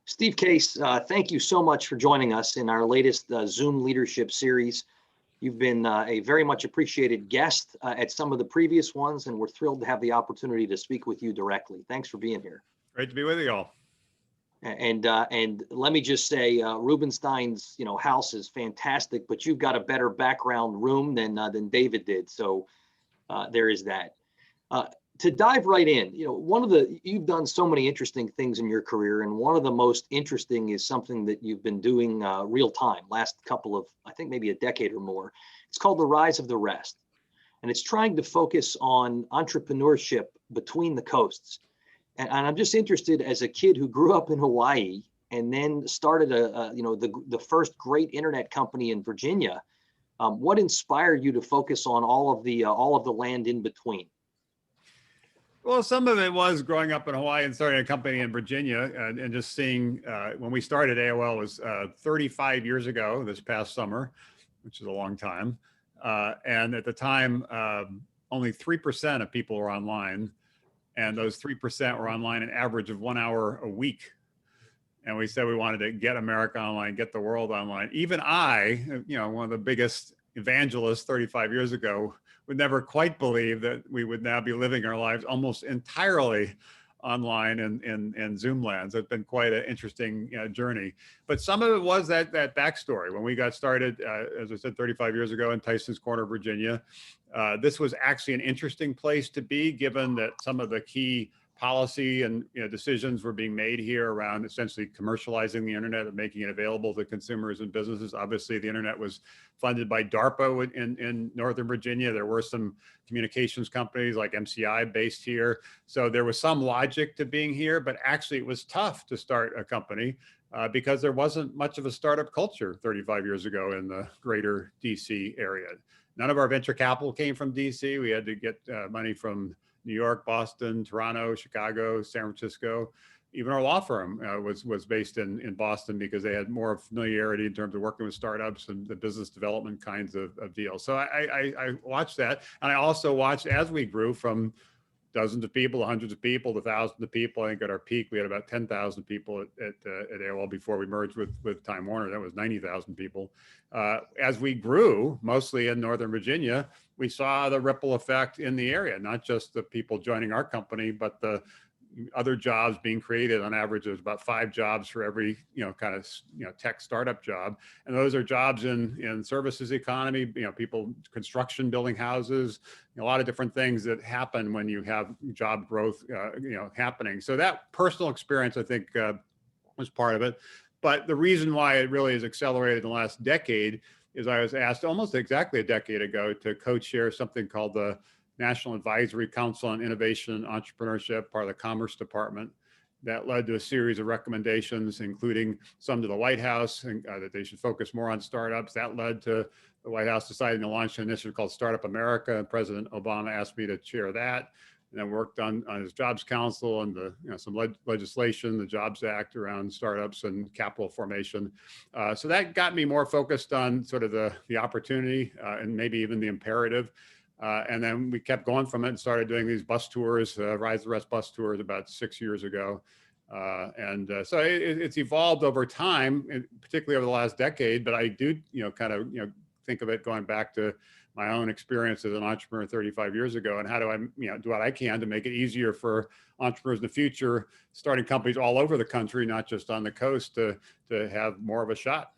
Steve Case, thank you so much for joining us in our latest Zoom Leadership Series. You've been a very much appreciated guest at some of the previous ones, and we're thrilled to have the opportunity to speak with you directly. Thanks for being here. Great to be with you all. And let me just say, Rubenstein's house is fantastic, but you've got a better background room than David did. So there is that. To dive right in, you've done so many interesting things in your career, and one of the most interesting is something that you've been doing real time, last couple of, I think maybe a decade or more. It's called The Rise of the Rest, and it's trying to focus on entrepreneurship between the coasts. And I'm just interested, as a kid who grew up in Hawaii and then started the first great internet company in Virginia, what inspired you to focus on all of the land in between? Well, some of it was growing up in Hawaii and starting a company in Virginia, and just seeing when we started AOL was 35 years ago this past summer, which is a long time. And at the time, only 3% of people were online. And those 3% were online an average of 1 hour a week. And we said we wanted to get America online, get the world online. Even I, one of the biggest evangelists 35 years ago, would never quite believe that we would now be living our lives almost entirely online in Zoom land. So it's been quite an interesting journey. But some of it was that backstory. When we got started, as I said, 35 years ago in Tysons Corner, Virginia, this was actually an interesting place to be, given that some of the key policy and decisions were being made here around essentially commercializing the internet and making it available to consumers and businesses. Obviously, the internet was funded by DARPA in Northern Virginia. There were some communications companies like MCI based here. So there was some logic to being here, but actually it was tough to start a company because there wasn't much of a startup culture 35 years ago in the greater DC area. None of our venture capital came from DC. We had to get money from New York, Boston, Toronto, Chicago, San Francisco. Even our law firm was based in Boston because they had more familiarity in terms of working with startups and the business development kinds of deals. So I watched that. And I also watched as we grew from dozens of people to hundreds of people to thousands of people. I think at our peak, we had about 10,000 people at AOL before we merged with Time Warner. That was 90,000 people. As we grew, mostly in Northern Virginia, we saw the ripple effect in the area, not just the people joining our company, but the other jobs being created. On average, there's about 5 jobs for every tech startup job, and those are jobs in services economy. People construction, building houses, a lot of different things that happen when you have job growth happening. So that personal experience, I think, was part of it. But the reason why it really has accelerated in the last decade is I was asked almost exactly a decade ago to co-chair something called the National Advisory Council on Innovation and Entrepreneurship, part of the Commerce Department. That led to a series of recommendations, including some to the White House, and that they should focus more on startups. That led to the White House deciding to launch an initiative called Startup America, and President Obama asked me to chair that. And then worked on his Jobs Council and some legislation, the Jobs Act around startups and capital formation. So that got me more focused on sort of the opportunity and maybe even the imperative. And then we kept going from it and started doing these bus tours, Rise of the Rest bus tours about 6 years ago. So it's evolved over time, particularly over the last decade, but I do, think of it going back to my own experience as an entrepreneur 35 years ago, and how do I, do what I can to make it easier for entrepreneurs in the future, starting companies all over the country, not just on the coast, to have more of a shot.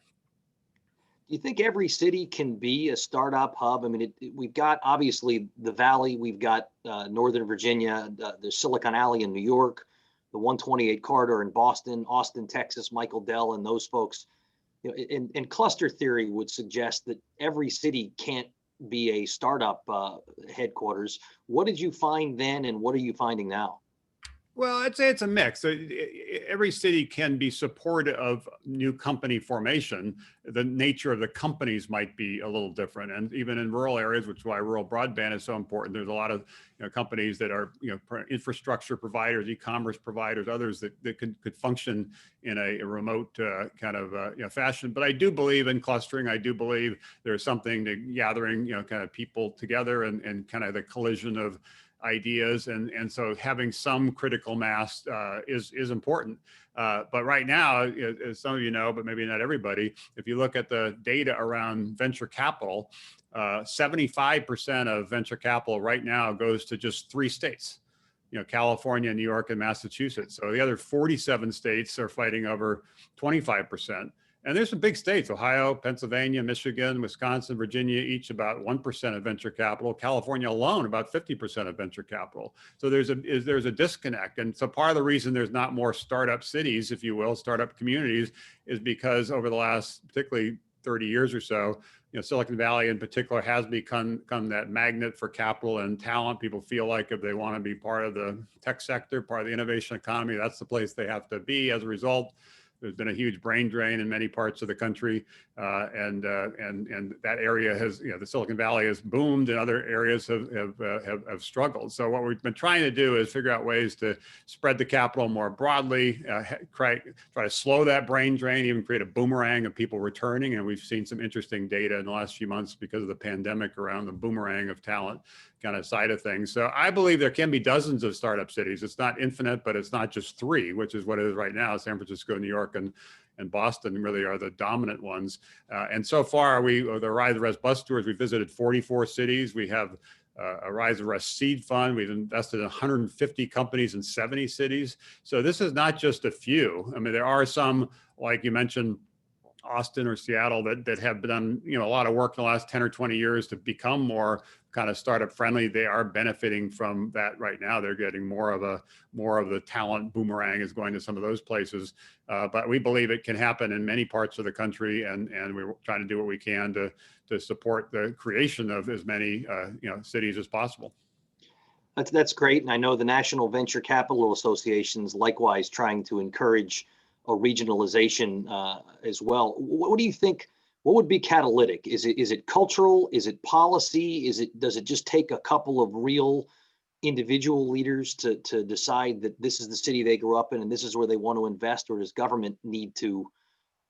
Do you think every city can be a startup hub? I mean, we've got obviously the Valley, we've got Northern Virginia, the Silicon Alley in New York, the 128 corridor in Boston, Austin, Texas, Michael Dell, and those folks. And cluster theory would suggest that every city can't be a startup headquarters. What did you find then, and what are you finding now? Well, I'd say it's a mix. Every city can be supportive of new company formation. The nature of the companies might be a little different. And even in rural areas, which is why rural broadband is so important, there's a lot of companies that are infrastructure providers, e-commerce providers, others that could function in a remote kind of fashion. But I do believe in clustering. I do believe there's something to gathering kind of people together and kind of the collision of ideas, and so having some critical mass is important. But right now, as some of you know, but maybe not everybody, if you look at the data around venture capital, 75% of venture capital right now goes to just 3 states. California, New York, and Massachusetts. So the other 47 states are fighting over 25%. And there's some big states: Ohio, Pennsylvania, Michigan, Wisconsin, Virginia, each about 1% of venture capital. California alone, about 50% of venture capital. So there's a disconnect. And so part of the reason there's not more startup cities, if you will, startup communities, is because over the last, particularly 30 years or so, Silicon Valley in particular has become that magnet for capital and talent. People feel like if they want to be part of the tech sector, part of the innovation economy, that's the place they have to be. As a result, there's been a huge brain drain in many parts of the country, and that area has, the Silicon Valley has boomed, and other areas have struggled. So what we've been trying to do is figure out ways to spread the capital more broadly, try to slow that brain drain, even create a boomerang of people returning. And we've seen some interesting data in the last few months because of the pandemic around the boomerang of talent kind of side of things. So I believe there can be dozens of startup cities. It's not infinite, but it's not just 3, which is what it is right now. San Francisco, New York, and Boston really are the dominant ones. And so far, the Rise of Rest bus tours, we visited 44 cities. We have a Rise of Rest seed fund. We've invested in 150 companies in 70 cities. So this is not just a few. I mean, there are some, like you mentioned, Austin or Seattle, that have done a lot of work in the last 10 or 20 years to become more kind of startup friendly. They are benefiting from that right now. They're getting more of the talent boomerang is going to some of those places. But we believe it can happen in many parts of the country, and we're trying to do what we can to support the creation of as many cities as possible. That's great. And I know the National Venture Capital Association's likewise trying to encourage a regionalization as well. What do you think? What would be catalytic? Is it cultural? Is it policy? Does it just take a couple of real individual leaders to decide that this is the city they grew up in and this is where they want to invest, or does government need to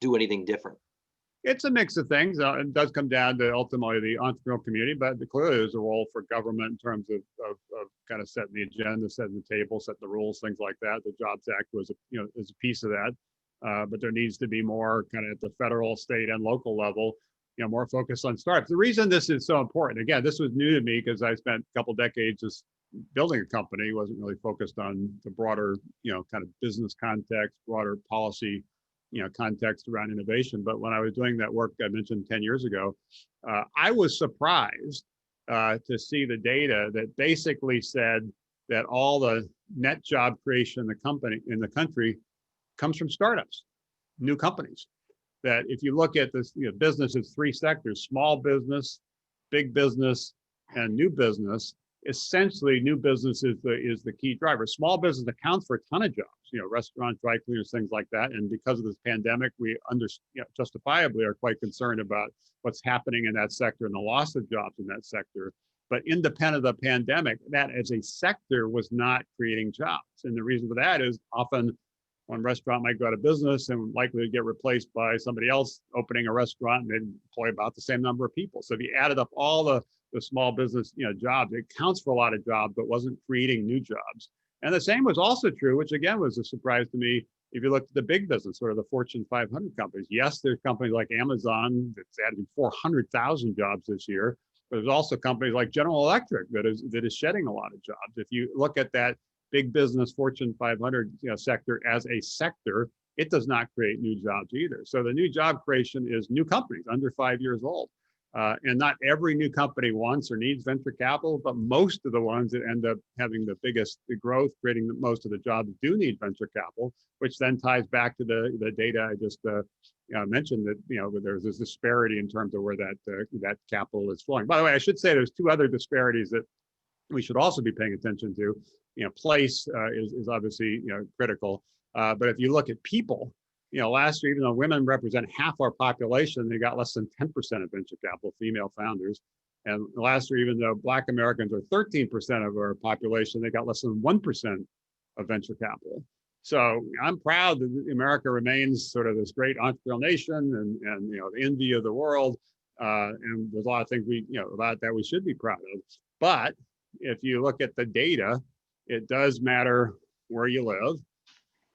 do anything different? It's a mix of things. It does come down to ultimately the entrepreneurial community, but clearly there's a role for government in terms of kind of setting the agenda, setting the table, setting the rules, things like that. The Jobs Act was is a piece of that. But there needs to be more kind of at the federal, state, and local level, more focus on startups. The reason this is so important, again, this was new to me because I spent a couple decades just building a company, wasn't really focused on the broader, kind of business context, broader policy, context around innovation. But when I was doing that work I mentioned 10 years ago, I was surprised to see the data that basically said that all the net job creation in the country comes from startups, new companies. That if you look at this, business is 3 sectors: small business, big business, and new business. Essentially, new business is the key driver. Small business accounts for a ton of jobs, restaurants, dry cleaners, things like that. And because of this pandemic, we justifiably are quite concerned about what's happening in that sector and the loss of jobs in that sector. But independent of the pandemic, that as a sector was not creating jobs. And the reason for that is often one restaurant might go out of business and likely to get replaced by somebody else opening a restaurant, and they'd employ about the same number of people. So if you added up all the small business jobs, it counts for a lot of jobs, but wasn't creating new jobs. And the same was also true, which again was a surprise to me, if you look at the big business, sort of the Fortune 500 companies. Yes, there's companies like Amazon that's adding 400,000 jobs this year, but there's also companies like General Electric that is shedding a lot of jobs. If you look at that big business Fortune 500 sector as a sector, it does not create new jobs either. So the new job creation is new companies under 5 years old. And not every new company wants or needs venture capital, but most of the ones that end up having the biggest growth, creating most of the jobs, do need venture capital, which then ties back to the data I just mentioned, that there's this disparity in terms of where that capital is flowing. By the way, I should say there's 2 other disparities that we should also be paying attention to. Place is obviously critical, but if you look at people, last year, even though women represent half our population, they got less than 10% of venture capital, female founders. And last year, even though Black Americans are 13% of our population, they got less than 1% of venture capital. So I'm proud that America remains sort of this great entrepreneurial nation and the envy of the world. And there's a lot of things about that we should be proud of. But if you look at the data, it does matter where you live,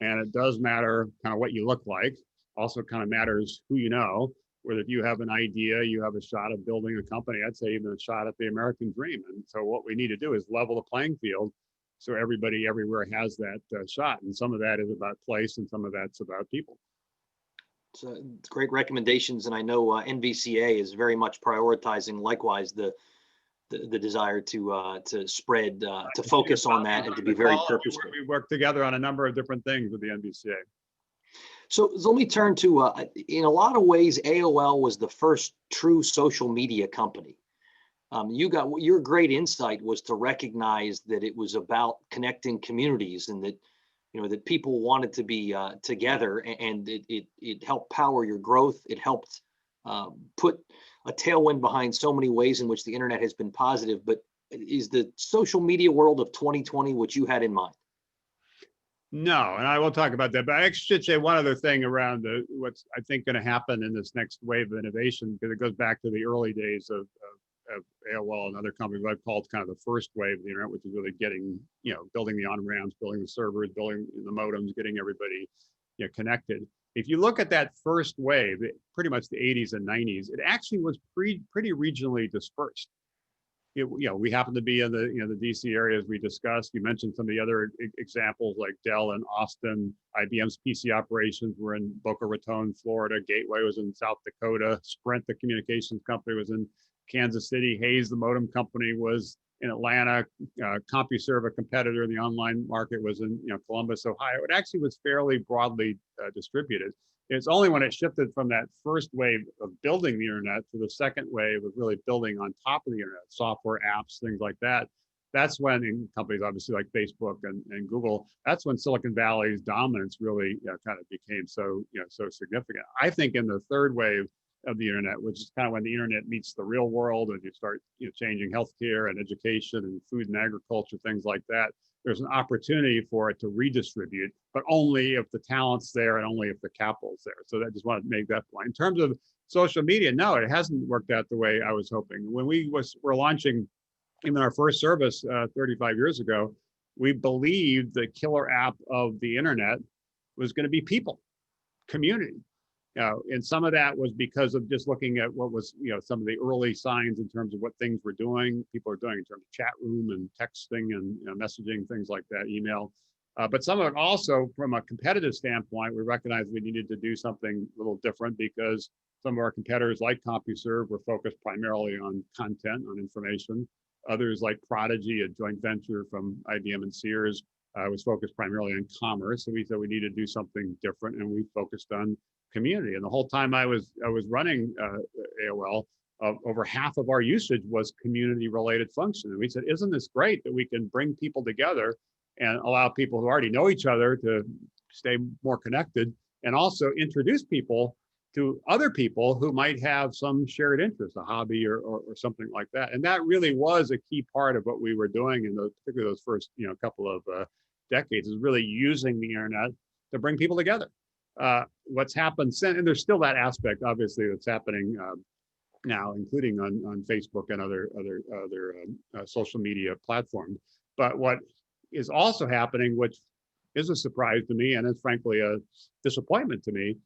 and it does matter kind of what you look like. Also kind of matters who you know, whether if you have an idea, you have a shot of building a company, I'd say even a shot at the American dream. And so what we need to do is level the playing field so everybody everywhere has that shot. And some of that is about place and some of that's about people. So it's great recommendations, and I know NVCA is very much prioritizing likewise the desire to spread, to focus on that and to be very purposeful. We work together on a number of different things with the NVCA. So let me turn to, in a lot of ways, AOL was the first true social media company. Your great insight was to recognize that it was about connecting communities, and that, that people wanted to be together, and it helped power your growth. It helped put a tailwind behind so many ways in which the internet has been positive. But is the social media world of 2020 what you had in mind? No, and I will talk about that. But I should say one other thing around what's I think going to happen in this next wave of innovation, because it goes back to the early days of AOL and other companies. What I've called kind of the first wave of the internet, which is really getting, building the on-ramps, building the servers, building the modems, getting everybody connected. If you look at that first wave, pretty much the 80s and 90s, it actually was pretty regionally dispersed. We happen to be in the DC area, as we discussed. You mentioned some of the other examples like Dell in Austin, IBM's PC operations were in Boca Raton, Florida. Gateway was in South Dakota. Sprint, the communications company, was in Kansas City. Hayes, the modem company, was in Atlanta. CompuServe, a competitor in the online market, was in Columbus, Ohio. It actually was fairly broadly distributed. It's only when it shifted from that first wave of building the internet to the second wave of really building on top of the internet, software, apps, things like that. That's when, in companies obviously like Facebook and Google, that's when Silicon Valley's dominance really kind of became so significant. I think in the third wave of the internet, which is kind of when the internet meets the real world, and you start changing healthcare and education and food and agriculture, things like that, there's an opportunity for it to redistribute, but only if the talent's there and only if the capital's there. So I just wanted to make that point. In terms of social media, no, it hasn't worked out the way I was hoping. When were launching even our first service 35 years ago, we believed the killer app of the internet was going to be people, community. And some of that was because of just looking at what was, some of the early signs in terms of what things were doing, people are doing in terms of chat room and texting and messaging, things like that, email. But some of it also, from a competitive standpoint, we recognized we needed to do something a little different, because some of our competitors like CompuServe were focused primarily on content, on information. Others like Prodigy, a joint venture from IBM and Sears, was focused primarily on commerce. So we said we needed to do something different, and we focused on community. And the whole time I was running AOL, over half of our usage was community related function. And we said, isn't this great that we can bring people together and allow people who already know each other to stay more connected, and also introduce people to other people who might have some shared interest, a hobby or something like that. And that really was a key part of what we were doing in particularly those first couple of decades, is really using the internet to bring people together. What's happened since, and there's still that aspect, obviously, that's happening now, including on Facebook and other social media platforms. But what is also happening, which is a surprise to me, and is frankly a disappointment to me,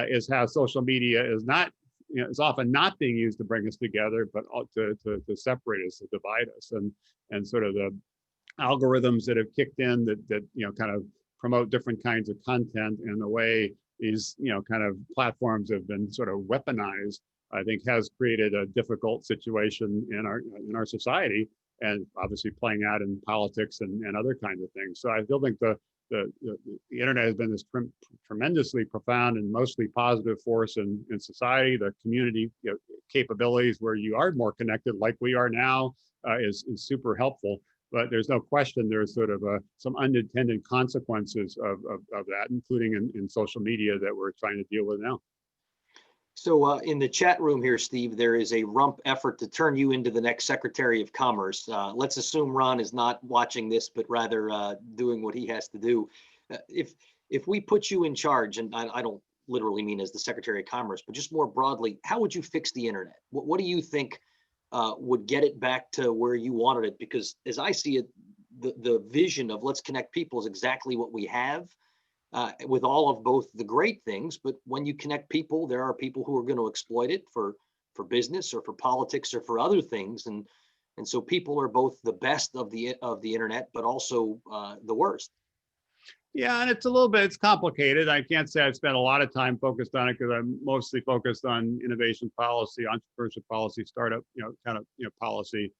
is how social media is not, is often not being used to bring us together, but to separate us, to divide us, and sort of the algorithms that have kicked in that kind of promote different kinds of content, and the way these kind of platforms have been sort of weaponized, I think has created a difficult situation in our society, and obviously playing out in politics and other kinds of things. So I still think the internet has been this tremendously profound and mostly positive force in society. The community capabilities where you are more connected, like we are now, is super helpful. But there's no question there's sort of some unintended consequences of that, including in social media, that we're trying to deal with now. So in the chat room here, Steve, there is a rump effort to turn you into the next Secretary of Commerce. Let's assume Ron is not watching this, but rather doing what he has to do. If we put you in charge, and I don't literally mean as the Secretary of Commerce, but just more broadly, how would you fix the internet? What do you think would get it back to where you wanted it. Because as I see it, the vision of let's connect people is exactly what we have, with all of both the great things. But when you connect people, there are people who are going to exploit it for business or for politics or for other things. And so people are both the best of the internet, but also the worst. Yeah, and it's complicated. I can't say I've spent a lot of time focused on it because I'm mostly focused on innovation policy, entrepreneurship policy, startup, kind of, policy,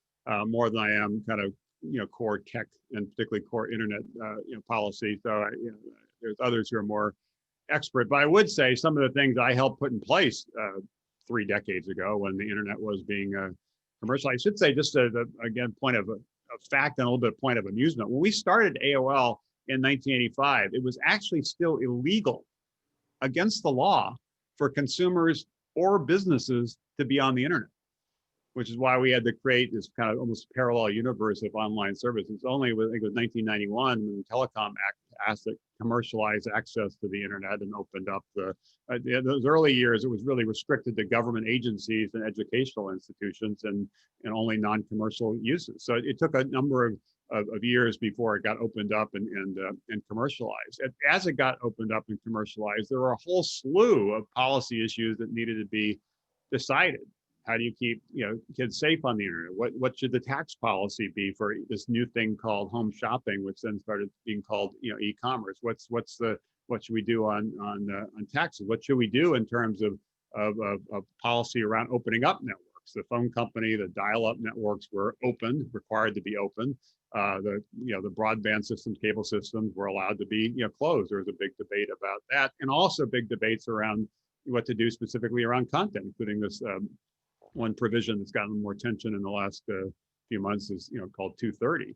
more than I am kind of, core tech and particularly core internet, policy. So there's others who are more expert, but I would say some of the things I helped put in place 3 decades ago when the internet was being commercialized. I should say, just again, point of fact and a little bit of point of amusement. When we started AOL in 1985, it was actually still illegal, against the law, for consumers or businesses to be on the internet, which is why we had to create this kind of almost parallel universe of online services. Only, I think it was 1991, when the Telecom Act asked to commercialize access to the internet and opened up those early years. It was really restricted to government agencies and educational institutions and only non-commercial uses. So it took a number of years before it got opened up and commercialized. As it got opened up and commercialized, there were a whole slew of policy issues that needed to be decided. How do you keep kids safe on the internet? What should the tax policy be for this new thing called home shopping, which then started being called e-commerce? What should we do on taxes? What should we do in terms of policy around opening up networks? The phone company, the dial-up networks were open, required to be open. The broadband systems, cable systems were allowed to be closed. There was a big debate about that, and also big debates around what to do specifically around content, including this one provision that's gotten more attention in the last few months is called 230.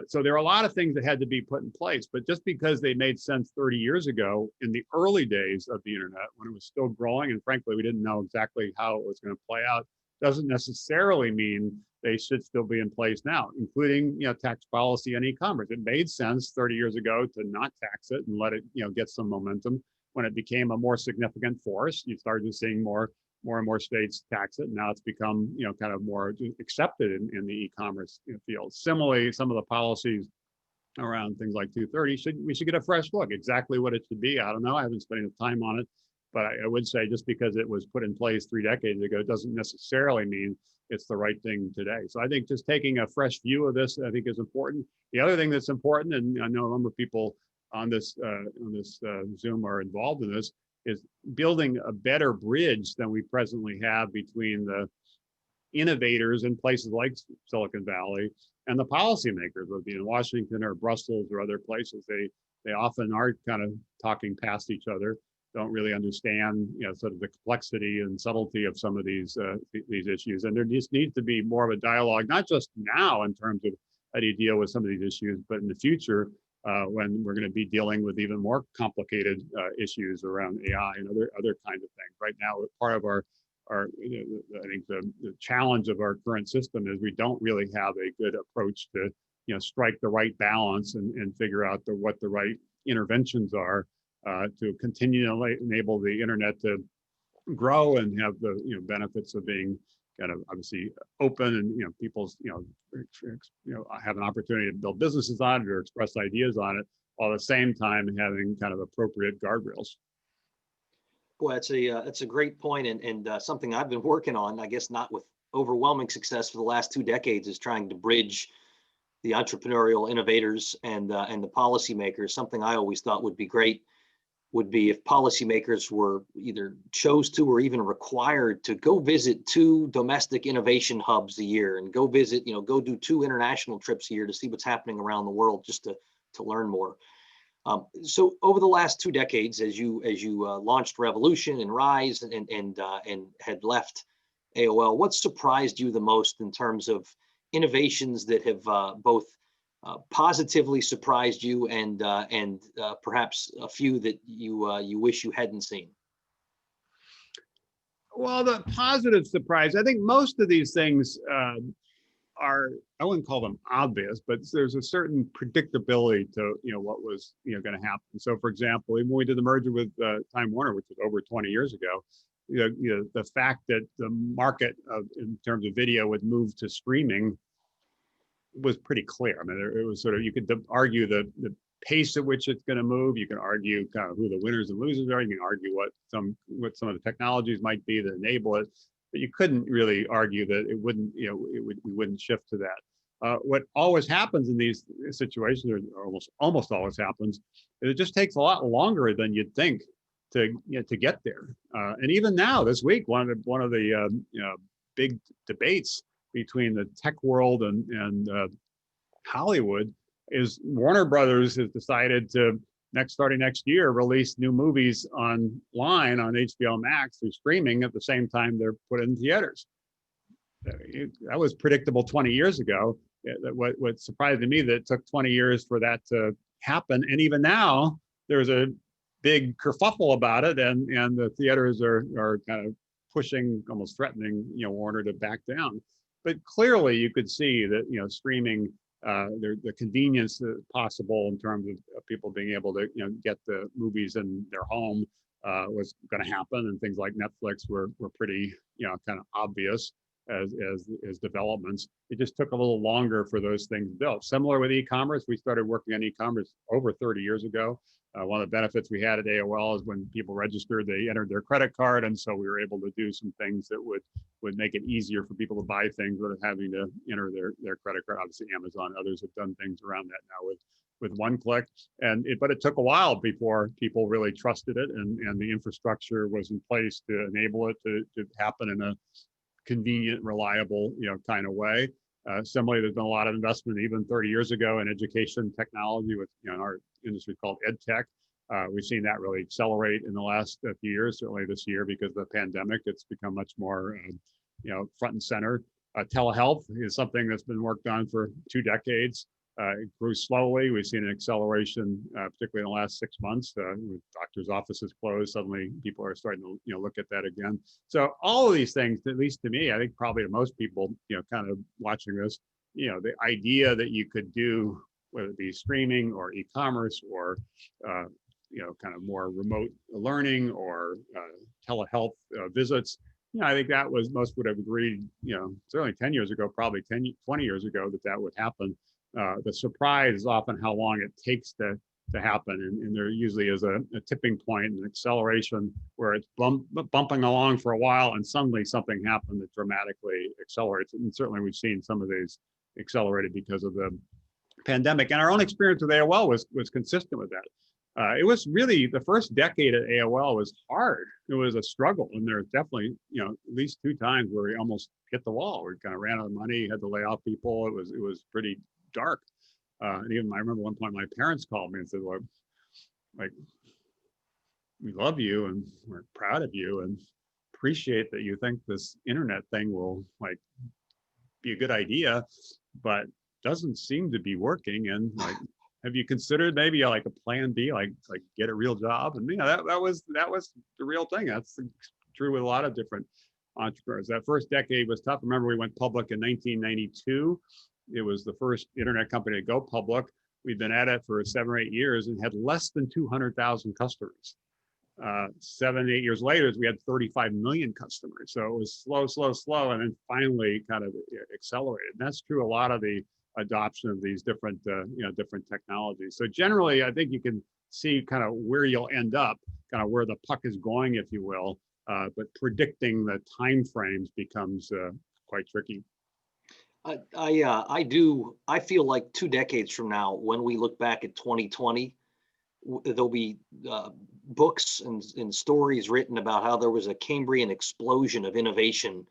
So there are a lot of things that had to be put in place, but just because they made sense 30 years ago in the early days of the internet, when it was still growing, and frankly we didn't know exactly how it was going to play out, doesn't necessarily mean they should still be in place now, including tax policy and e-commerce. It made sense 30 years ago to not tax it and let it get some momentum. When it became a more significant force, you started seeing more and more states tax it. And now it's become kind of more accepted in the e-commerce field. Similarly, some of the policies around things like 230 we should get a fresh look. Exactly what it should be, I don't know. I haven't spent enough time on it, but I would say just because it was put in place 3 decades ago doesn't necessarily mean it's the right thing today. So I think just taking a fresh view of this, I think, is important. The other thing that's important, and I know a number of people on this Zoom are involved in this, is building a better bridge than we presently have between the innovators in places like Silicon Valley and the policymakers, whether it be in Washington or Brussels or other places. They often are kind of talking past each other, don't really understand sort of the complexity and subtlety of some of these issues. And there just needs to be more of a dialogue, not just now in terms of how do you deal with some of these issues, but in the future, when we're going to be dealing with even more complicated issues around AI and other kinds of things. Right now, part of our I think the challenge of our current system is we don't really have a good approach to strike the right balance and figure out what the right interventions are to continue to enable the internet to grow and have the benefits of being kind of obviously open and people's have an opportunity to build businesses on it or express ideas on it, while at the same time having kind of appropriate guardrails. Boy, that's a great point, and something I've been working on, I guess not with overwhelming success for the last 2 decades, is trying to bridge the entrepreneurial innovators and the policymakers. Something I always thought would be great would be if policymakers were either chose to or even required to go visit 2 domestic innovation hubs a year and go visit, go do 2 international trips a year to see what's happening around the world, just to learn more. So over the last 2 decades, as you launched Revolution and Rise and had left AOL, what surprised you the most in terms of innovations that have both positively surprised you and perhaps a few that you wish you hadn't seen? Well, the positive surprise, I think most of these things are, I wouldn't call them obvious, but there's a certain predictability to what was going to happen. So for example, even when we did the merger with Time Warner, which was over 20 years ago, the fact that the market in terms of video would move to streaming was pretty clear. I mean, it was sort of, you could argue the pace at which it's going to move. You can argue kind of who the winners and losers are. You can argue what some of the technologies might be that enable it, but you couldn't really argue that it wouldn't, we wouldn't shift to that. What always happens in these situations, or almost always happens, is it just takes a lot longer than you'd think to get there. And even now, this week, one of the big debates between the tech world and Hollywood is Warner Brothers has decided to starting next year release new movies online on HBO Max through streaming at the same time they're put in theaters. That was predictable 20 years ago. What surprised me that it took 20 years for that to happen, and even now there's a big kerfuffle about it, and the theaters are kind of pushing, almost threatening, Warner to back down. But clearly, you could see that streaming, the convenience possible in terms of people being able to get the movies in their home was going to happen, and things like Netflix were pretty kind of obvious as developments. It just took a little longer for those things built. Similar with e-commerce, we started working on e-commerce over 30 years ago. One of the benefits we had at AOL is when people registered, they entered their credit card, and so we were able to do some things that would make it easier for people to buy things without having to enter their credit card. Obviously, Amazon, others have done things around that now with one click. But it took a while before people really trusted it, and the infrastructure was in place to enable it to happen in a convenient, reliable, kind of way. Similarly, there's been a lot of investment even 30 years ago in education technology with, in our industry called ed tech. We've seen that really accelerate in the last few years, certainly this year because of the pandemic. It's become much more, front and center. Telehealth is something that's been worked on for 2 decades. It grew slowly. We've seen an acceleration, particularly in the last 6 months. With doctors' offices closed, suddenly people are starting to look at that again. So all of these things, at least to me, I think probably to most people, kind of watching this, the idea that you could do, whether it be streaming or e-commerce or kind of more remote learning or telehealth visits. I think that was, most would have agreed, certainly 10 years ago, probably 20 years ago that would happen. The surprise is often how long it takes to happen. And there usually is a tipping point, an acceleration where it's bumping along for a while and suddenly something happened that dramatically accelerates. And certainly we've seen some of these accelerated because of the pandemic. And our own experience with AOL was consistent with that. It was really, the first decade at AOL was hard. It was a struggle. And there's definitely, at least 2 times where we almost hit the wall. We kind of ran out of money, had to lay off people. It was pretty dark. And even I remember one point my parents called me and said, well, like, we love you and we're proud of you and appreciate that you think this internet thing will be a good idea, but doesn't seem to be working. And have you considered maybe a plan B, like get a real job? And that was the real thing. That's true with a lot of different entrepreneurs. That first decade was tough. Remember, we went public in 1992. It was the first internet company to go public. We'd been at it for 7 or 8 years and had less than 200,000 customers. 7, 8 years later, we had 35 million customers. So it was slow, and then finally kind of accelerated. And that's true a lot of the adoption of these different technologies. So generally, I think you can see kind of where you'll end up, kind of where the puck is going, if you will. But predicting the time frames becomes quite tricky. I feel like 2 decades from now, when we look back at 2020, there'll be books and stories written about how there was a Cambrian explosion of innovation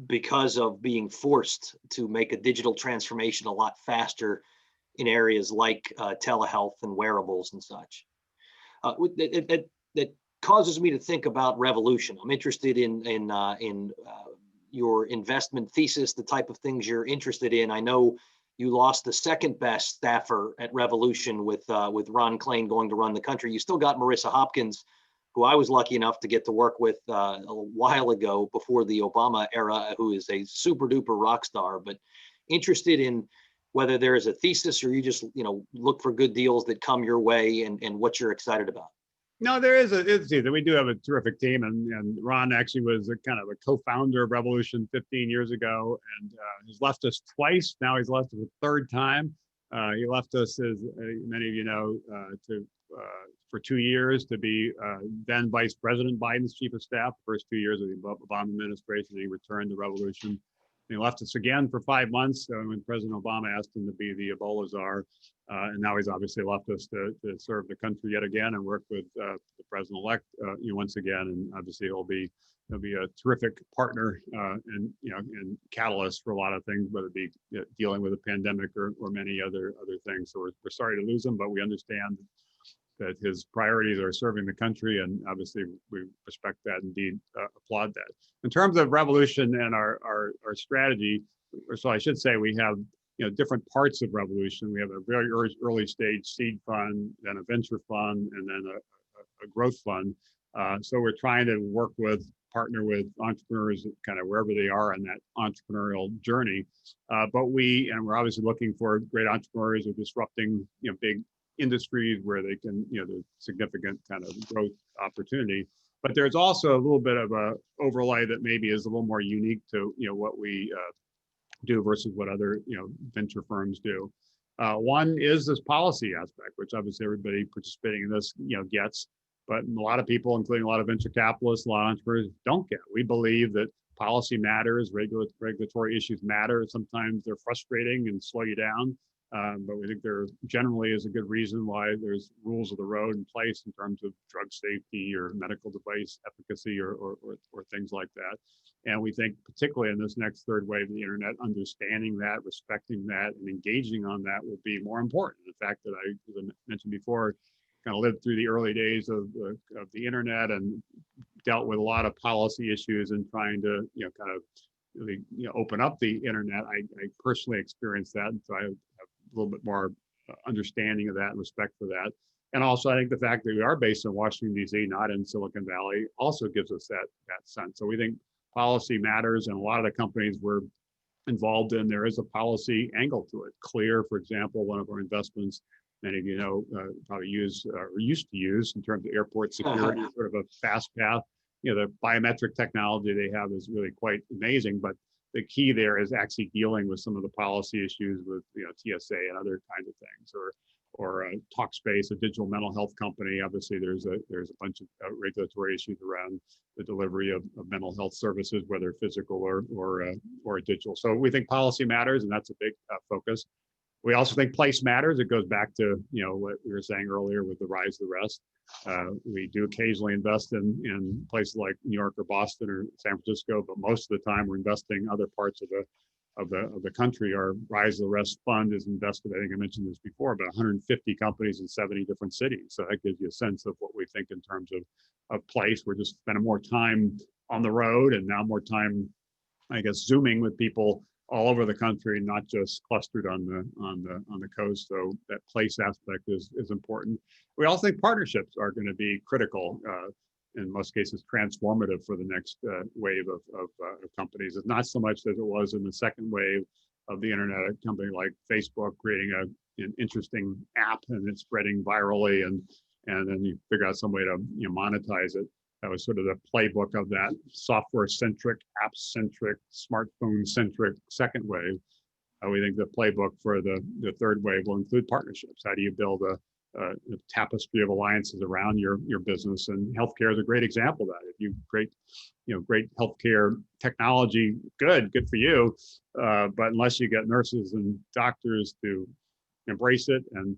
because of being forced to make a digital transformation a lot faster in areas like telehealth and wearables and such. That causes me to think about revolution. I'm interested in your investment thesis, the type of things you're interested in. I know you lost the second best staffer at Revolution with Ron Klain going to run the country. You still got Marissa Hopkins, who I was lucky enough to get to work with a while ago before the Obama era, who is a super duper rock star. But interested in whether there is a thesis or you just look for good deals that come your way and what you're excited about. No, there is it's either. We do have a terrific team, and Ron actually was a kind of a co-founder of Revolution 15 years ago, and has left us twice. Now he's left us a third time. He left us, as many of you know, to for 2 years to be then Vice President Biden's chief of staff. First 2 years of the Obama administration, he returned to Revolution. He left us again for 5 months when President Obama asked him to be the Ebola czar. And now he's obviously left us to serve the country yet again and work with the president-elect once again. And obviously he'll be a terrific partner and catalyst for a lot of things, whether it be dealing with a pandemic or many other things. So we're sorry to lose him, but we understand that his priorities are serving the country, and obviously we respect that, indeed applaud that. In terms of Revolution and our strategy, so I should say we have different parts of Revolution. We have a very early stage seed fund, then a venture fund, and then a growth fund. So we're trying to partner with entrepreneurs kind of wherever they are on that entrepreneurial journey. But we're obviously looking for great entrepreneurs who are disrupting big industries where they can, there's significant kind of growth opportunity. But there's also a little bit of a overlay that maybe is a little more unique to what we do versus what other venture firms do. One is this policy aspect, which obviously everybody participating in this gets, but a lot of people, including a lot of venture capitalists, a lot of entrepreneurs, don't get. We believe that policy matters, regulatory issues matter. Sometimes they're frustrating and slow you down. But we think there generally is a good reason why there's rules of the road in place in terms of drug safety or medical device efficacy or things like that. And we think particularly in this next third wave of the internet, understanding that, respecting that, and engaging on that will be more important. The fact that as I mentioned before, kind of lived through the early days of the internet and dealt with a lot of policy issues and trying to kind of really open up the internet. I personally experienced that, and so I have a little bit more understanding of that and respect for that. And also, I think the fact that we are based in Washington, D.C., not in Silicon Valley, also gives us that sense. So we think policy matters, and a lot of the companies we're involved in, there is a policy angle to it. Clear, for example, one of our investments, many of you know, probably use or used to use in terms of airport security, sort of a fast path. The biometric technology they have is really quite amazing, but the key there is actually dealing with some of the policy issues with TSA and other kinds of things, or Talkspace, a digital mental health company. Obviously, there's a bunch of regulatory issues around the delivery of mental health services, whether physical or digital. So we think policy matters, and that's a big focus. We also think place matters. It goes back to what we were saying earlier with the rise of the rest. We do occasionally invest in places like New York or Boston or San Francisco, but most of the time we're investing in other parts of the country. Our Rise of the Rest fund is invested, I think I mentioned this before, about 150 companies in 70 different cities. So that gives you a sense of what we think in terms of place. We're just spending more time on the road and now more time, I guess, Zooming with people all over the country, not just clustered on the coast. So that place aspect is important. We also think partnerships are going to be critical, in most cases transformative for the next wave of companies. It's not so much as it was in the second wave of the internet, a company like Facebook creating an interesting app and it's spreading virally, and then you figure out some way to monetize it. That was sort of the playbook of that software-centric, app-centric, smartphone-centric second wave. We think the playbook for the third wave will include partnerships. How do you build a tapestry of alliances around your business? And healthcare is a great example of that. If you create, great healthcare technology, good for you. But unless you get nurses and doctors to embrace it, and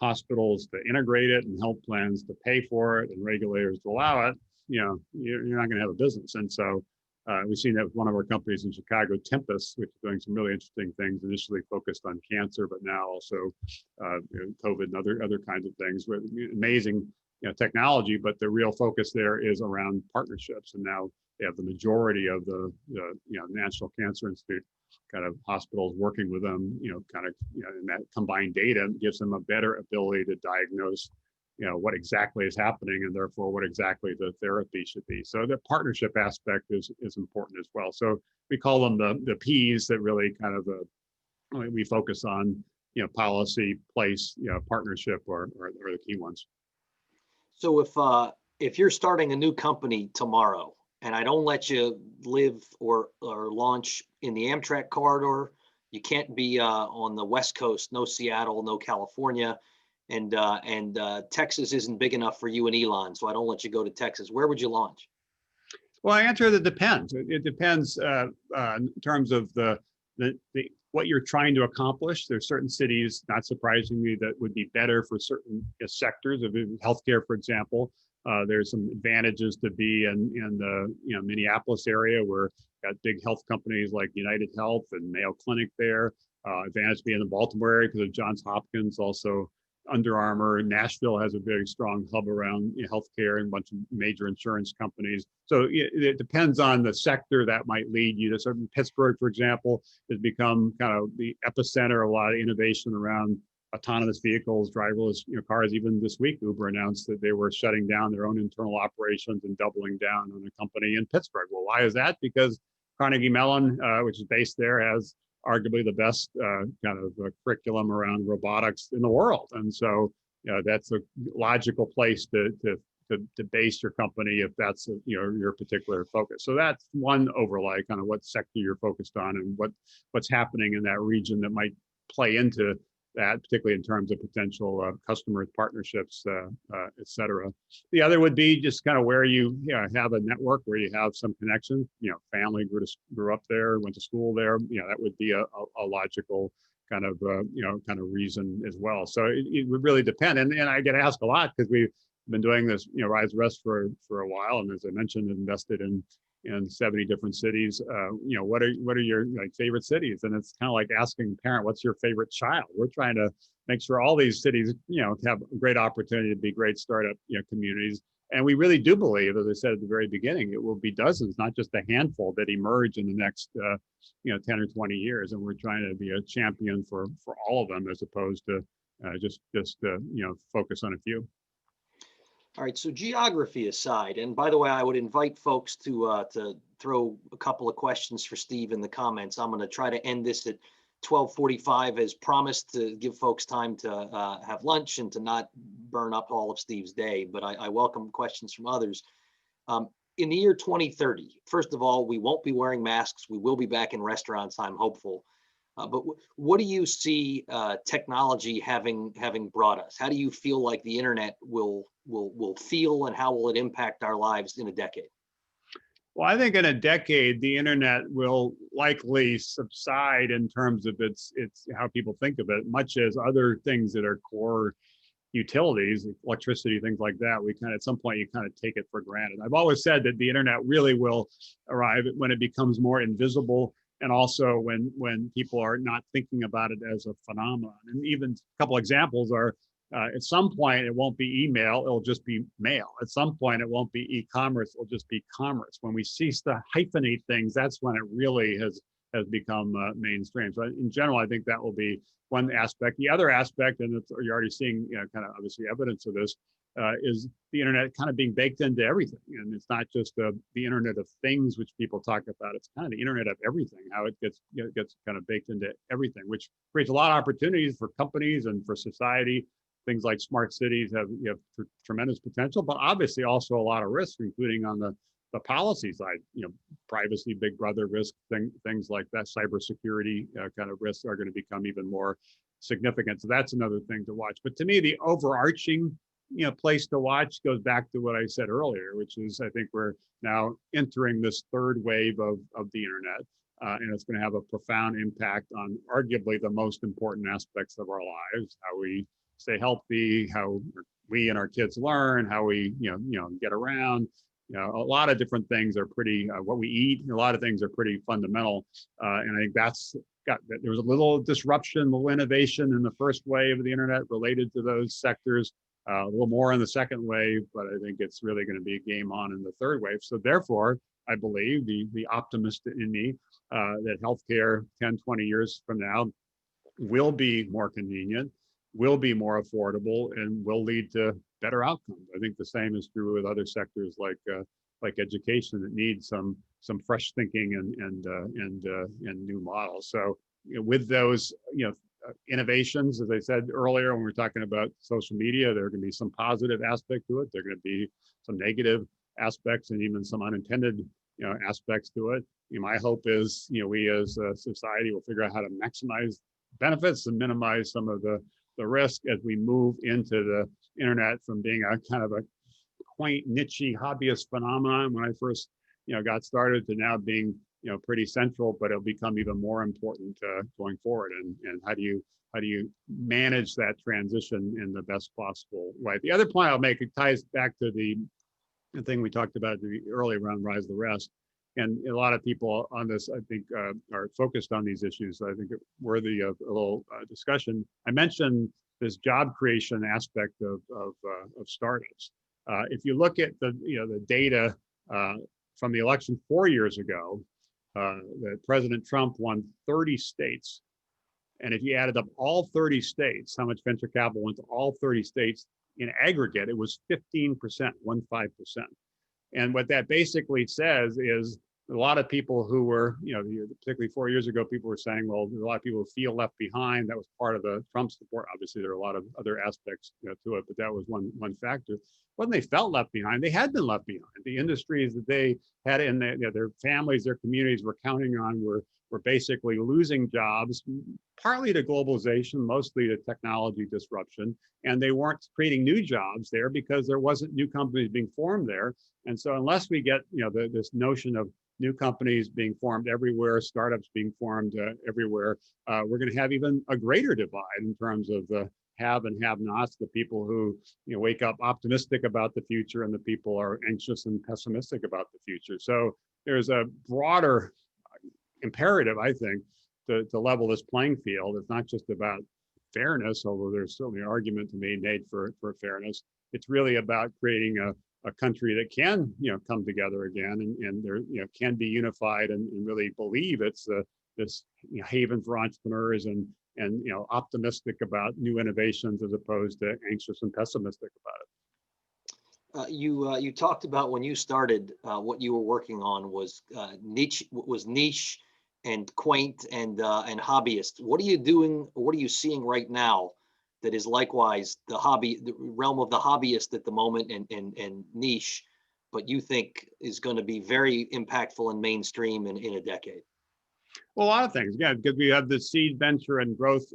hospitals to integrate it, and health plans to pay for it, and regulators to allow it, you're not going to have a business. And so we've seen that with one of our companies in Chicago, Tempest, which is doing some really interesting things, initially focused on cancer, but now also COVID and other kinds of things with amazing technology. But the real focus there is around partnerships. And now they have the majority of the National Cancer Institute kind of hospitals working with them, and that combined data gives them a better ability to diagnose what exactly is happening, and therefore what exactly the therapy should be. So the partnership aspect is important as well. So we call them the P's that really kind of we focus on, policy, place, partnership are the key ones. So if you're starting a new company tomorrow and I don't let you live or launch in the Amtrak corridor, you can't be on the West Coast, no Seattle, no California, and Texas isn't big enough for you and Elon, so I don't let you go to Texas. Where would you launch? Well, I answer that depends. It depends in terms of the what you're trying to accomplish. There's certain cities, not surprisingly, that would be better for certain sectors of healthcare, for example. There's some advantages to be in the Minneapolis area, where got big health companies like United Health and Mayo Clinic there. Advantage to be in the Baltimore area because of Johns Hopkins, also Under Armour. Nashville has a very strong hub around healthcare and a bunch of major insurance companies. So it depends on the sector that might lead you to certain. Pittsburgh, for example, has become kind of the epicenter of a lot of innovation around autonomous vehicles, driverless cars. Even this week, Uber announced that they were shutting down their own internal operations and doubling down on a company in Pittsburgh. Well, why is that? Because Carnegie Mellon, which is based there, has arguably the best kind of curriculum around robotics in the world. And so that's a logical place to base your company if that's your particular focus. So that's one overlay, kind of what sector you're focused on and what's happening in that region that might play into that, particularly in terms of potential customer partnerships, et cetera. The other would be just kind of where you have a network, where you have some connection, family grew up there, went to school there, that would be a logical kind of reason as well. So it would really depend. And I get asked a lot because we've been doing this, Rise Rest for a while. And as I mentioned, invested in 70 different cities. What are your favorite cities? And it's kind of like asking a parent, what's your favorite child? We're trying to make sure all these cities, have a great opportunity to be great startup, communities. And we really do believe, as I said at the very beginning, it will be dozens, not just a handful that emerge in the next, 10 or 20 years. And we're trying to be a champion for all of them, as opposed to just focus on a few. All right, so geography aside, and by the way, I would invite folks to throw a couple of questions for Steve in the comments. I'm going to try to end this at 12:45 as promised, to give folks time to have lunch and to not burn up all of Steve's day, but I welcome questions from others. In the year 2030, first of all, we won't be wearing masks. We will be back in restaurants, I'm hopeful. But what do you see technology having brought us? How do you feel like the internet will feel, and how will it impact our lives in a decade? Well, I think in a decade, the internet will likely subside in terms of its how people think of it, much as other things that are core utilities, electricity, things like that. We kind of, at some point, you kind of take it for granted. I've always said that the internet really will arrive when it becomes more invisible, and also when people are not thinking about it as a phenomenon. And even a couple examples are, at some point, it won't be email, it'll just be mail. At some point, it won't be e-commerce, it'll just be commerce. When we cease to hyphenate things, that's when it really has become mainstream. So in general, I think that will be one aspect. The other aspect, and you're already seeing kind of obviously evidence of this, is the internet kind of being baked into everything. And it's not just the internet of things, which people talk about. It's kind of the internet of everything, how it gets kind of baked into everything, which creates a lot of opportunities for companies and for society. Things like smart cities have tremendous potential, but obviously also a lot of risk, including on the policy side. Privacy, big brother risk, things like that, cybersecurity kind of risks are going to become even more significant. So that's another thing to watch. But to me, the overarching place to watch goes back to what I said earlier, which is I think we're now entering this third wave of the internet, and it's going to have a profound impact on arguably the most important aspects of our lives: how we stay healthy, how we and our kids learn, how we get around. A lot of different things are pretty, what we eat, a lot of things are pretty fundamental. And I think there was a little disruption, a little innovation in the first wave of the internet related to those sectors, a little more in the second wave, but I think it's really going to be a game on in the third wave. So therefore, I believe the optimist in me, that healthcare 10, 20 years from now will be more convenient, will be more affordable, and will lead to better outcomes. I think the same is true with other sectors like education that need some fresh thinking and new models. So with those innovations, as I said earlier, when we were talking about social media, there are going to be some positive aspect to it. There are going to be some negative aspects and even some unintended, aspects to it. My hope is, we as a society will figure out how to maximize benefits and minimize some of the risk as we move into the internet from being a kind of a quaint, niche hobbyist phenomenon when I first, got started to now being, pretty central, but it'll become even more important going forward. And how do you manage that transition in the best possible way? The other point I'll make, it ties back to the thing we talked about earlier around Rise of the Rest. And a lot of people on this, I think, are focused on these issues. So I think it's worthy of a little discussion. I mentioned this job creation aspect of startups. If you look at the data from the election 4 years ago, that President Trump won 30 states. And if you added up all 30 states, how much venture capital went to all 30 states in aggregate, it was 15%, 15%. And what that basically says is a lot of people who were, particularly 4 years ago, people were saying, well, there's a lot of people who feel left behind. That was part of the Trump support. Obviously, there are a lot of other aspects to it, but that was one factor. When they felt left behind, they had been left behind. The industries that they had in their families, their communities were counting on were basically losing jobs, partly to globalization, mostly to technology disruption. And they weren't creating new jobs there because there wasn't new companies being formed there. And so unless we get, this notion of new companies being formed everywhere, startups being formed everywhere, we're going to have even a greater divide in terms of the have and have nots, the people who wake up optimistic about the future and the people are anxious and pessimistic about the future. So there's a broader imperative, I think, to level this playing field. It's not just about fairness, although there's certainly an argument to be made for fairness. It's really about creating a country that can come together again and there can be unified and really believe it's this haven for entrepreneurs and optimistic about new innovations as opposed to anxious and pessimistic about it. You talked about when you started, what you were working on was niche and quaint and hobbyist. What are you doing? What are you seeing right now that is likewise the realm of the hobbyist at the moment and niche, but you think is going to be very impactful and mainstream in a decade? Well, a lot of things, yeah, because we have the seed, venture, and growth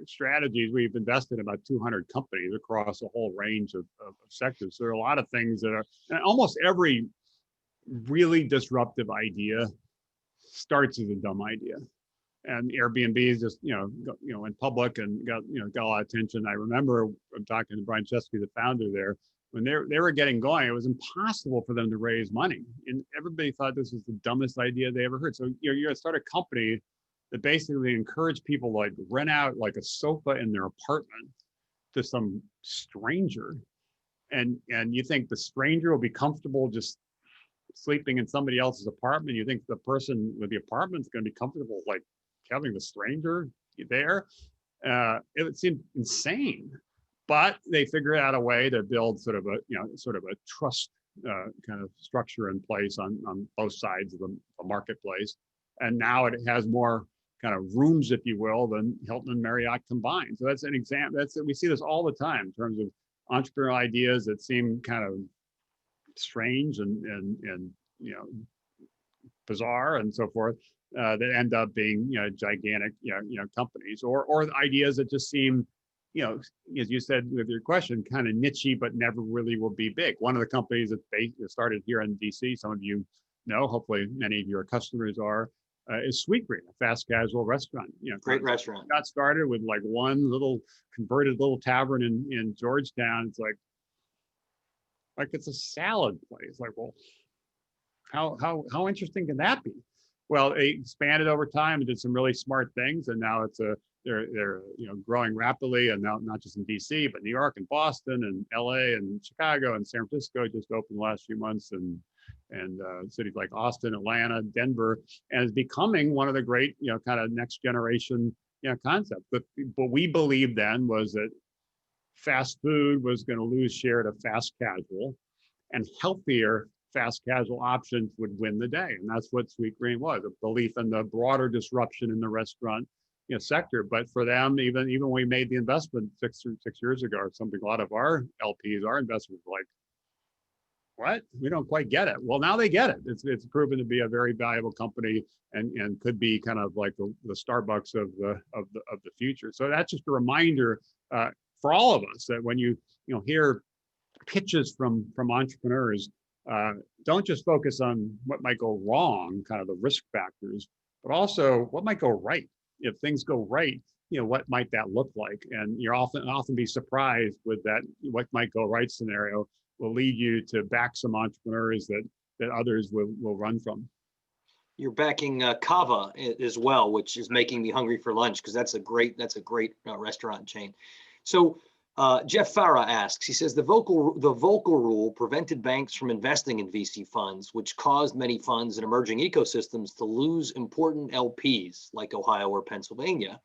strategies. We've invested in about 200 companies across a whole range of sectors. So there are a lot of things that are, and almost every really disruptive idea starts as a dumb idea. And Airbnb is just, went public and got a lot of attention. I remember talking to Brian Chesky, the founder there, when they were getting going, it was impossible for them to raise money. And everybody thought this was the dumbest idea they ever heard. So you're going to start a company that basically encourage people like rent out like a sofa in their apartment to some stranger. And you think the stranger will be comfortable just sleeping in somebody else's apartment. You think the person with the apartment is going to be comfortable like having the stranger there. It seemed insane. But they figured out a way to build sort of a trust kind of structure in place on both sides of the marketplace. And now it has more kind of rooms, if you will, than Hilton and Marriott combined. So that's an example. We see this all the time in terms of entrepreneurial ideas that seem kind of strange and bizarre and so forth, that end up being gigantic companies, or ideas that just seem, as you said with your question, kind of nichey, but never really will be big. One of the companies that started here in DC, some of you know, hopefully many of your customers are, is Sweetgreen, a fast casual restaurant. Great restaurant. Got started with like one little converted little tavern in Georgetown. It's like it's a salad place. Like, well, how interesting can that be? Well, they expanded over time and did some really smart things, and now they're growing rapidly, and now not just in DC, but New York and Boston and LA and Chicago and San Francisco just opened the last few months, and cities like Austin, Atlanta, Denver, and is becoming one of the great kind of next generation concepts. But what we believed then was that fast food was going to lose share to fast casual, and healthier fast casual options would win the day. And that's what Sweetgreen was, a belief in the broader disruption in the restaurant sector. But for them, even when we made the investment six years ago or something, a lot of our LPs, our investors were like, what? We don't quite get it. Well, now they get it. It's proven to be a very valuable company and could be kind of like the Starbucks of the future. So that's just a reminder for all of us that when you hear pitches from entrepreneurs, don't just focus on what might go wrong, kind of the risk factors, but also what might go right. If things go right, what might that look like? And you're often be surprised with that. What might go right scenario will lead you to back some entrepreneurs that others will run from. You're backing Kava as well, which is making me hungry for lunch because that's a great restaurant chain. So Jeff Farah asks, he says the Volcker rule prevented banks from investing in VC funds, which caused many funds and emerging ecosystems to lose important LPs like Ohio or Pennsylvania.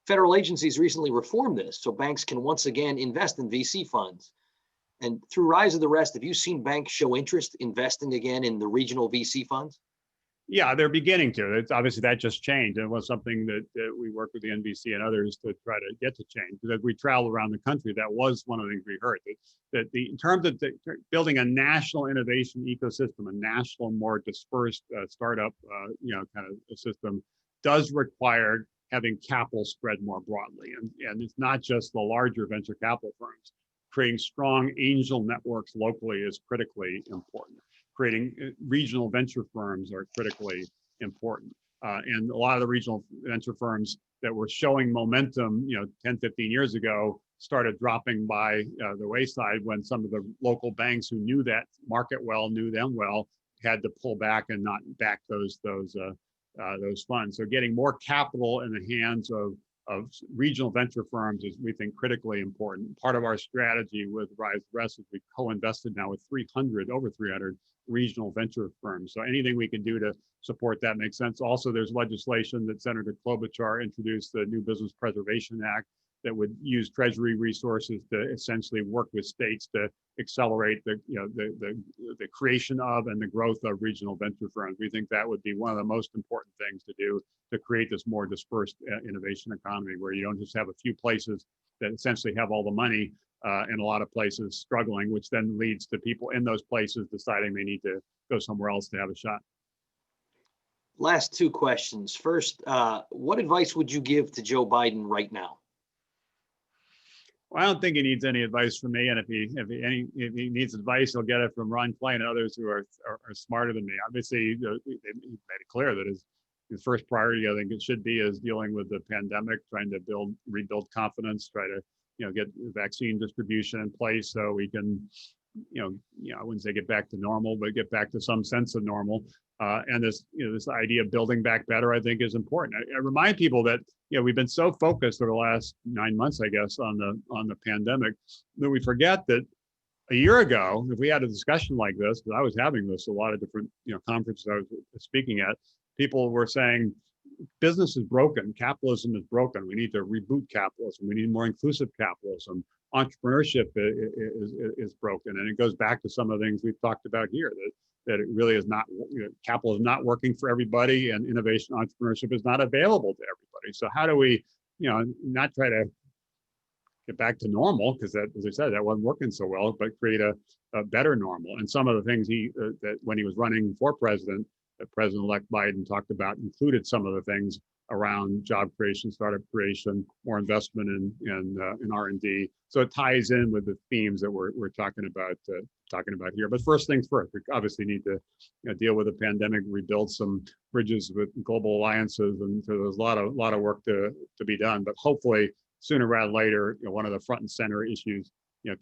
Federal agencies recently reformed this so banks can once again invest in VC funds. And through Rise of the Rest, have you seen banks show interest investing again in the regional VC funds? Yeah, they're beginning to. It's obviously that just changed. It was something that we worked with the NBC and others to try to get to change. Because as we travel around the country, that was one of the things we heard. In terms of building a national innovation ecosystem, a national, more dispersed startup, kind of a system, does require having capital spread more broadly. And it's not just the larger venture capital firms. Creating strong angel networks locally is critically important. Creating regional venture firms are critically important. And a lot of the regional venture firms that were showing momentum, 10, 15 years ago, started dropping by the wayside when some of the local banks who knew that market well, knew them well, had to pull back and not back those funds. So getting more capital in the hands of regional venture firms is, we think, critically important. Part of our strategy with Rise the Rest is we co-invested now with over 300 regional venture firms. So anything we can do to support that makes sense. Also, there's legislation that Senator Klobuchar introduced, the New Business Preservation Act, that would use Treasury resources to essentially work with states to accelerate the creation of and the growth of regional venture firms. We think that would be one of the most important things to do to create this more dispersed innovation economy, where you don't just have a few places that essentially have all the money and a lot of places struggling, which then leads to people in those places deciding they need to go somewhere else to have a shot. Last two questions. First, what advice would you give to Joe Biden right now? Well, I don't think he needs any advice from me, and if he needs advice, he'll get it from Ron Clay and others who are smarter than me. Obviously, he made it clear that his first priority, I think it should be, is dealing with the pandemic, trying to rebuild confidence, try to get vaccine distribution in place so we can, I wouldn't say get back to normal, but get back to some sense of normal. And this idea of building back better, I think, is important. I remind people that we've been so focused over the last 9 months, I guess, on the pandemic, that we forget that a year ago, if we had a discussion like this, because I was having this a lot of different conferences I was speaking at, people were saying business is broken, capitalism is broken. We need to reboot capitalism. We need more inclusive capitalism. Entrepreneurship is broken, and it goes back to some of the things we've talked about here. That it really is not, capital is not working for everybody, and innovation entrepreneurship is not available to everybody. So how do we, not try to get back to normal, because that, as I said, that wasn't working so well, but create a better normal. And some of the things that when he was running for president, that President-elect Biden talked about included some of the things around job creation, startup creation, more investment in R&D. So it ties in with the themes that we're talking about here. But first things first, we obviously need to deal with the pandemic, rebuild some bridges with global alliances, and so there's a lot of work to be done. But hopefully, sooner rather than later, one of the front and center issues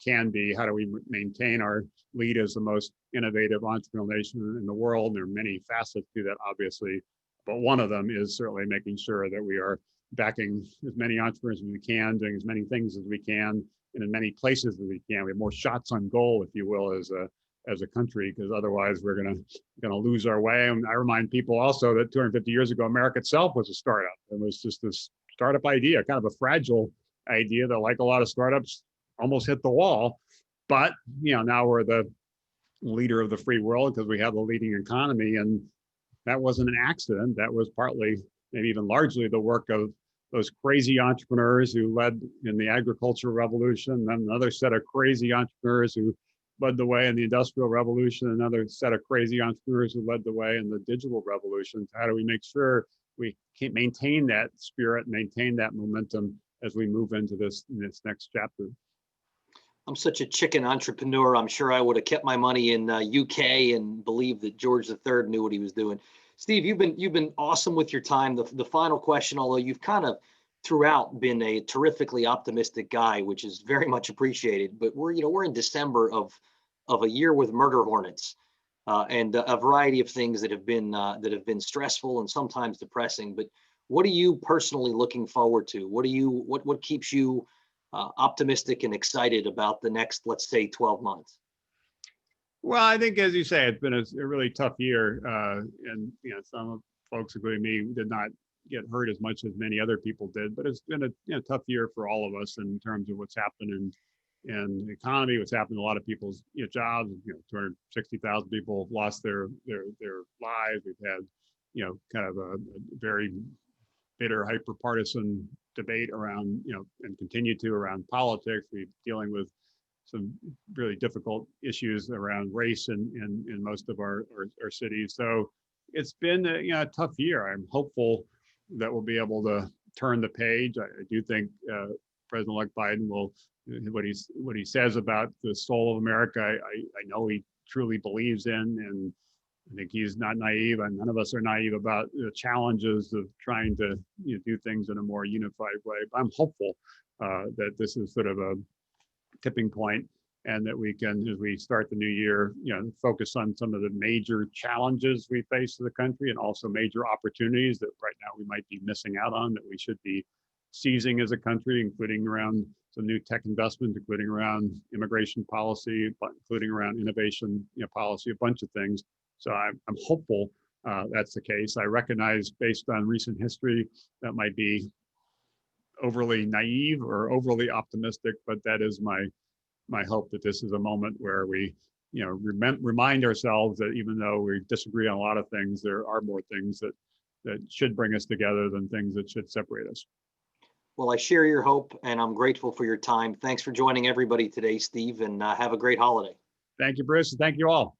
can be, how do we maintain our lead as the most innovative entrepreneurial nation in the world? There are many facets to that, obviously, but one of them is certainly making sure that we are backing as many entrepreneurs as we can, doing as many things as we can, in as many places as we can. We have more shots on goal, if you will, as a country, because otherwise we're gonna lose our way. And I remind people also that 250 years ago, America itself was a startup. It was just this startup idea, kind of a fragile idea that, like a lot of startups, almost hit the wall. But now we're the leader of the free world because we have the leading economy, and that wasn't an accident. That was partly, maybe even largely, the work of those crazy entrepreneurs who led in the agricultural revolution, then another set of crazy entrepreneurs who led the way in the industrial revolution, another set of crazy entrepreneurs who led the way in the digital revolution. How do we make sure we can maintain that spirit, maintain that momentum as we move into this next chapter? I'm such a chicken entrepreneur. I'm sure I would have kept my money in UK and believed that George III knew what he was doing. Steve, you've been awesome with your time. The final question, although you've kind of throughout been a terrifically optimistic guy, which is very much appreciated. But we're in December of a year with murder hornets and a variety of things that have been stressful and sometimes depressing. But what are you personally looking forward to? What keeps you optimistic and excited about the next, let's say, 12 months? Well, I think, as you say, it's been a really tough year, and some folks, including me, did not get hurt as much as many other people did. But it's been a tough year for all of us in terms of what's happened in the economy, what's happened to a lot of people's jobs. 260,000 people lost their lives. We've had kind of a very bitter, hyper-partisan debate around and continue to around politics. We're dealing with some really difficult issues around race in most of our cities. So it's been a tough year. I'm hopeful that we'll be able to turn the page. I do think President-elect Biden will, what he says about the soul of America, I know he truly believes in, and I think he's not naive, and none of us are naive about the challenges of trying to do things in a more unified way. But I'm hopeful that this is sort of a tipping point, and that we can, as we start the new year, focus on some of the major challenges we face as a country, and also major opportunities that right now we might be missing out on, that we should be seizing as a country, including around some new tech investment, including around immigration policy, including around innovation policy, a bunch of things. So I'm hopeful that's the case. I recognize, based on recent history, that might be overly naive or overly optimistic, but that is my hope, that this is a moment where we remind ourselves that even though we disagree on a lot of things, there are more things that should bring us together than things that should separate us. Well, I share your hope, and I'm grateful for your time. Thanks for joining everybody today, Steve, and have a great holiday. Thank you, Bruce. Thank you all.